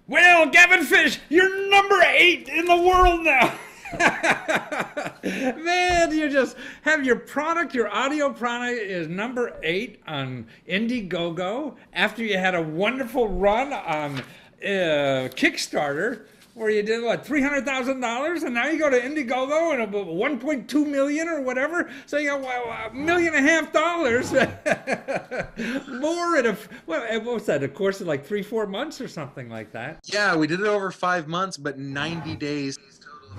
Well, Gavin Fish, you're number 8 in the world now. Man, you just have your product, your audio product is number 8 on Indiegogo after you had a wonderful run on Kickstarter where you did what, $300,000, and now you go to Indiegogo and about 1.2 million or whatever. So you got $1.5 million more in what was that? A course of like 3-4 months or something like that. Yeah, we did it over 5 months, but 90 days.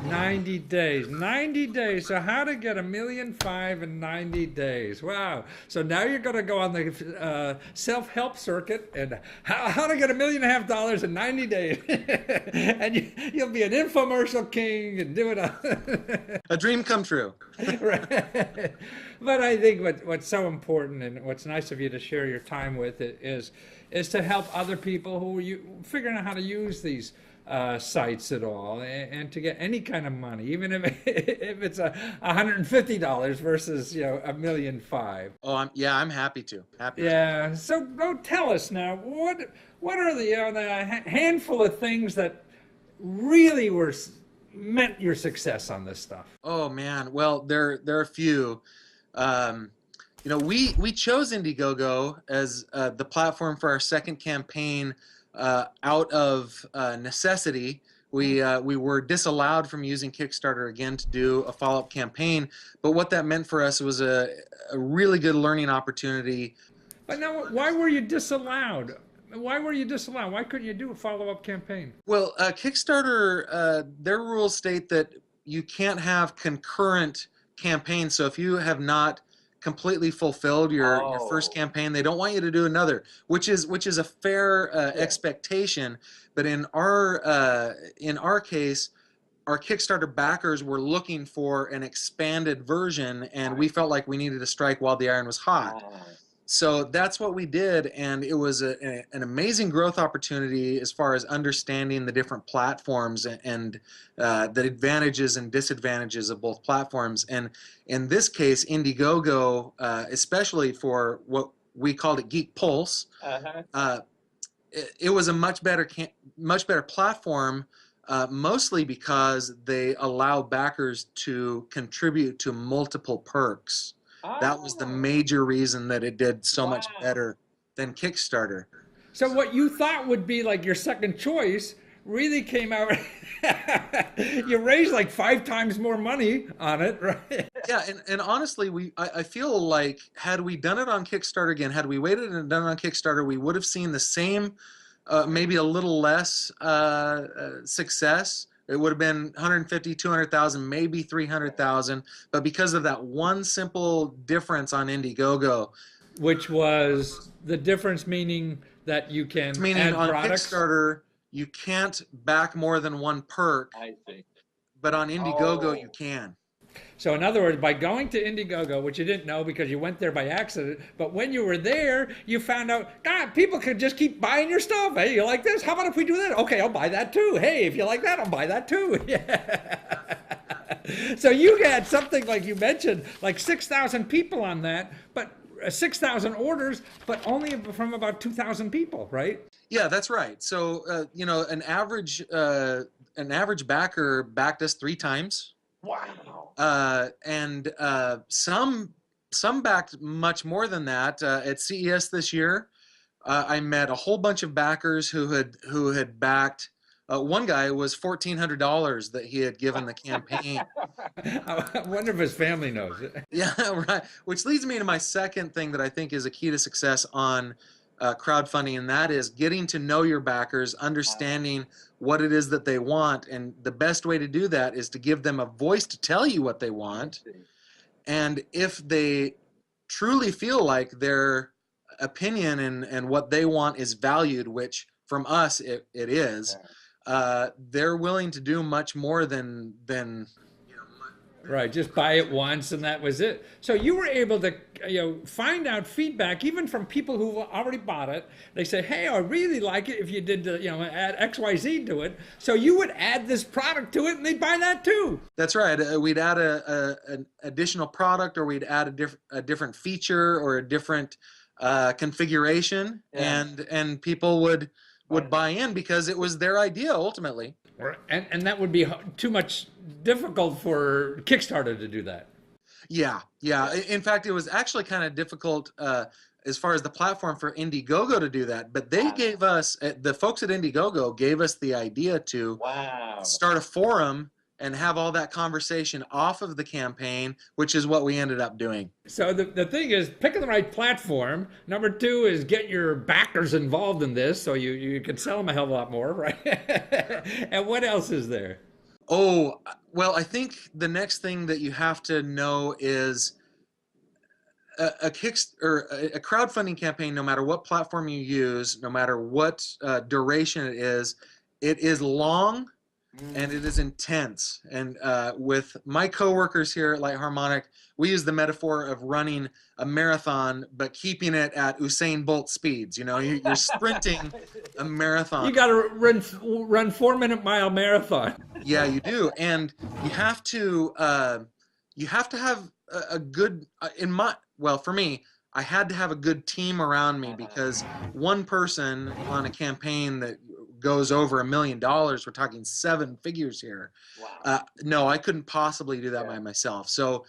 90 days. 90 days. So how to get $1,500,000 in 90 days. Wow. So now you're going to go on the self-help circuit and how to get $1,500,000 in 90 days. And you'll be an infomercial king and do it all. A dream come true. Right. But I think what's so important and what's nice of you to share your time with it is to help other people who are figuring out how to use these sites at all, and to get any kind of money, even if it's $150 versus $1,500,000. Oh, I'm happy to. Yeah. So tell us now, what are the handful of things that really meant your success on this stuff? Oh man, well there are a few. We chose Indiegogo as the platform for our second campaign. Out of necessity, we were disallowed from using Kickstarter again to do a follow-up campaign. But what that meant for us was a really good learning opportunity. But now, why were you disallowed? Why were you disallowed? Why couldn't you do a follow-up campaign? Well, Kickstarter, their rules state that you can't have concurrent campaigns. So if you have not completely fulfilled your first campaign, they don't want you to do another, which is a fair expectation. But in our case, our Kickstarter backers were looking for an expanded version, and we felt like we needed to strike while the iron was hot. So that's what we did, and it was an amazing growth opportunity as far as understanding the different platforms and the advantages and disadvantages of both platforms. And in this case, Indiegogo, especially for what we called it Geek Pulse, it was a much better platform, mostly because they allow backers to contribute to multiple perks. That was the major reason that it did so much better than Kickstarter. So what you thought would be like your second choice really came out. You raised like 5 times more money on it, right? Yeah, and honestly, I feel like had we done it on Kickstarter again, had we waited and done it on Kickstarter, we would have seen the same, maybe a little less success. It would have been 150, 200,000, maybe 300,000. But because of that one simple difference on Indiegogo, which was the difference, meaning that you can add on products? Kickstarter, you can't back more than one perk. I see. But on Indiegogo, you can. So in other words, by going to Indiegogo, which you didn't know because you went there by accident, but when you were there, you found out, God, people could just keep buying your stuff. Hey, you like this? How about if we do that? Okay, I'll buy that too. Hey, if you like that, I'll buy that too. Yeah. So you had something like you mentioned, like 6,000 people on that, but 6,000 orders, but only from about 2,000 people, right? Yeah, that's right. So, an average backer backed us 3 times. Wow. And some backed much more than that. At CES this year, I met a whole bunch of backers who had backed. One guy was $1,400 that he had given the campaign. I wonder if his family knows it. Yeah, right. Which leads me to my second thing that I think is a key to success on crowdfunding, and that is getting to know your backers, understanding what it is that they want, and the best way to do that is to give them a voice to tell you what they want. And if they truly feel like their opinion and what they want is valued, which from us it is, they're willing to do much more than Right, just buy it once and that was it. So you were able to find out feedback even from people who already bought it. They say, hey, I really like it if you did add XYZ to it. So you would add this product to it and they'd buy that too. That's right. We'd add an additional product, or we'd add a different feature or a different configuration, and people would would buy in because it was their idea ultimately. And that would be too much difficult for Kickstarter to do that. Yeah. In fact, it was actually kind of difficult as far as the platform for Indiegogo to do that. But they gave us, the folks at Indiegogo gave us the idea to start a forum and have all that conversation off of the campaign, which is what we ended up doing. So the thing is picking the right platform. Number two is get your backers involved in this so you can sell them a hell of a lot more, right? And what else is there? Oh, well, I think the next thing that you have to know is a crowdfunding campaign, no matter what platform you use, no matter what duration it is long and it is intense. And with my coworkers here at Light Harmonic, we use the metaphor of running a marathon, but keeping it at Usain Bolt speeds. You know, you're sprinting a marathon. You got to run 4-minute mile marathon. Yeah, you do, and you have to have a good for me, I had to have a good team around me because one person on a campaign that goes over $1 million, we're talking 7 figures here. Wow. No, I couldn't possibly do that by myself. So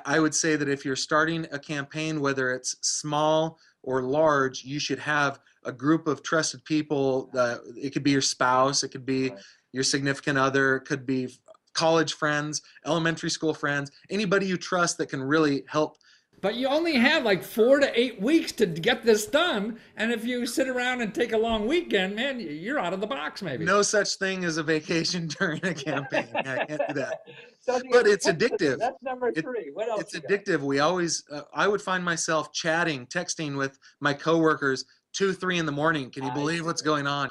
I would say that if you're starting a campaign, whether it's small or large, you should have a group of trusted people. It could be your spouse, it could be your significant other, it could be college friends, elementary school friends, anybody you trust that can really help. But you only have like 4 to 8 weeks to get this done. And if you sit around and take a long weekend, man, you're out of the box maybe. No such thing as a vacation during a campaign. I can't do that. But it's addictive. That's number 3. What else? It's addictive. We always, I would find myself texting with my coworkers 2, 3 in the morning. Can you believe what's going on?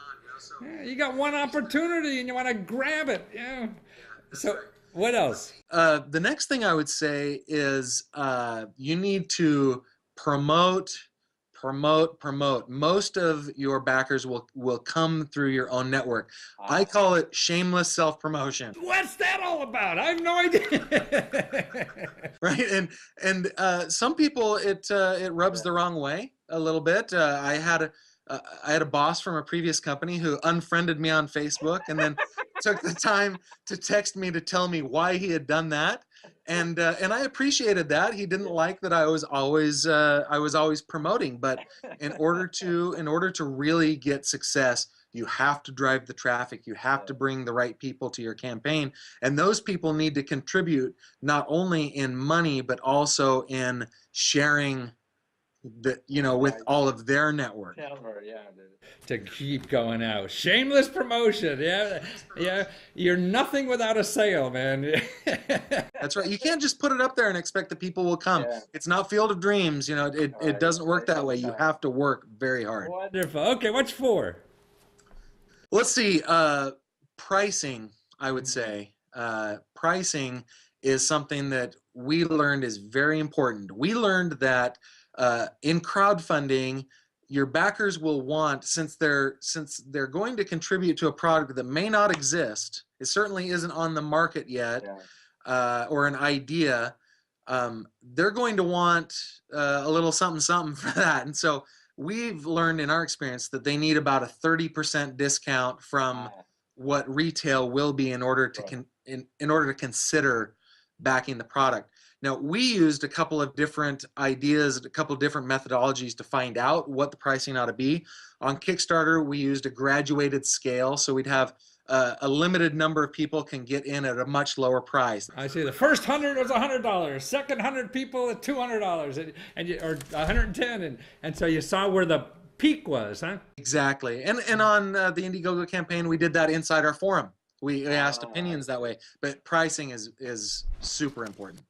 Yeah, you got one opportunity and you want to grab it. Yeah. So what else? The next thing I would say is you need to promote. Most of your backers will come through your own network. I call it shameless self-promotion. What's that all about? I have no idea. Right, and some people it rubs the wrong way a little bit. I had a boss from a previous company who unfriended me on Facebook and then took the time to text me to tell me why he had done that. And I appreciated that. He didn't like that I was always promoting, but in order to really get success, you have to drive the traffic. You have to bring the right people to your campaign, and those people need to contribute not only in money but also in sharing with all of their network. To keep going out. Shameless promotion. Yeah. You're nothing without a sale, man. That's right. You can't just put it up there and expect that people will come. Yeah. It's not Field of Dreams. It doesn't work that way. You have to work very hard. Wonderful. Okay, what's 4? Let's see. Pricing, I would say. Pricing is something that we learned is very important. We learned that in crowdfunding, your backers will want, since they're going to contribute to a product that may not exist, it certainly isn't on the market yet, or an idea, they're going to want a little something for that. And so we've learned in our experience that they need about a 30% discount from what retail will be in order to in order to consider backing the product. Now, we used a couple of different ideas, a couple of different methodologies to find out what the pricing ought to be. On Kickstarter, we used a graduated scale, so we'd have a limited number of people can get in at a much lower price. I see. The first 100 was $100. Second 100 people at $200, or 110, and so you saw where the peak was, huh? Exactly. And on the Indiegogo campaign, we did that inside our forum. We asked opinions that way, but pricing is super important.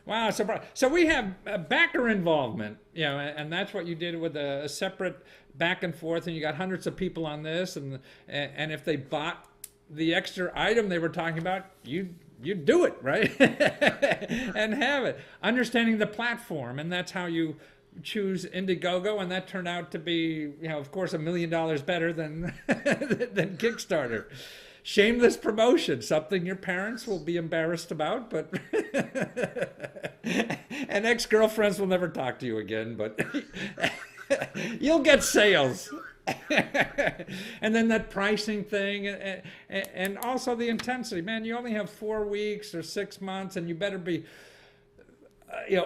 Wow, so we have backer involvement, and that's what you did with a separate back and forth, and you got hundreds of people on this, and if they bought the extra item they were talking about, you do it, right? And have it. Understanding the platform, and that's how you choose Indiegogo, and that turned out to be, of course, $1 million better than than Kickstarter. Shameless promotion, something your parents will be embarrassed about, but and ex-girlfriends will never talk to you again, but you'll get sales. And then that pricing thing, and also the intensity. Man, you only have 4 weeks or 6 months, and you better be,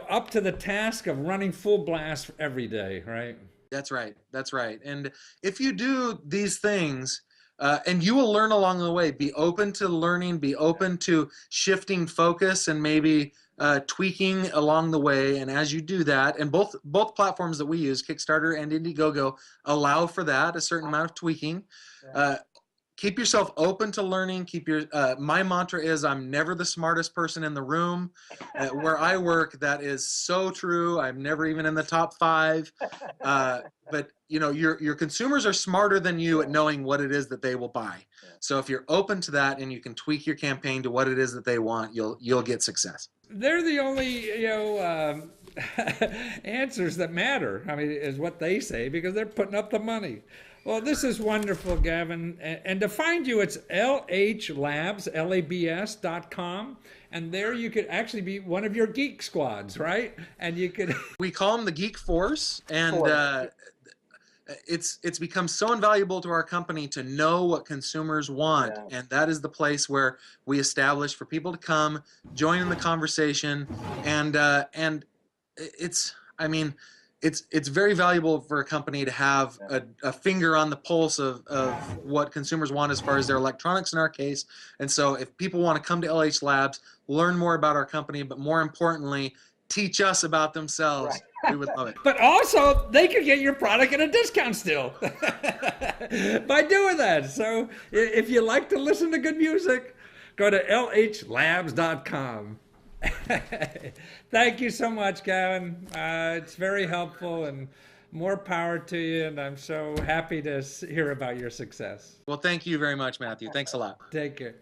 up to the task of running full blast every day, right? That's right. That's right. And if you do these things, and you will learn along the way, be open to learning, be open to shifting focus and maybe tweaking along the way. And as you do that, and both platforms that we use, Kickstarter and Indiegogo, allow for that, a certain amount of tweaking. Uh, Keep yourself open to learning. My mantra is I'm never the smartest person in the room. Where I work, that is so true. I'm never even in the top 5. But your consumers are smarter than you at knowing what it is that they will buy. So if you're open to that and you can tweak your campaign to what it is that they want, you'll get success. They're the only answers that matter. I mean, is what they say, because they're putting up the money. Well, this is wonderful, Gavin. And to find you, it's LHLabs.com. And there you could actually be one of your geek squads, right? And you could. We call them the Geek Force. And it's become so invaluable to our company to know what consumers want. Yeah. And that is the place where we establish for people to come, join in the conversation. And it's very valuable for a company to have a finger on the pulse of what consumers want as far as their electronics in our case. And so if people want to come to LH Labs, learn more about our company, but more importantly, teach us about themselves. Right. We would love it. But also, they could get your product at a discount still by doing that. So if you like to listen to good music, go to lhlabs.com. Thank you so much, Gavin. It's very helpful, and more power to you. And I'm so happy to hear about your success. Well, thank you very much, Matthew. Thanks a lot. Take care.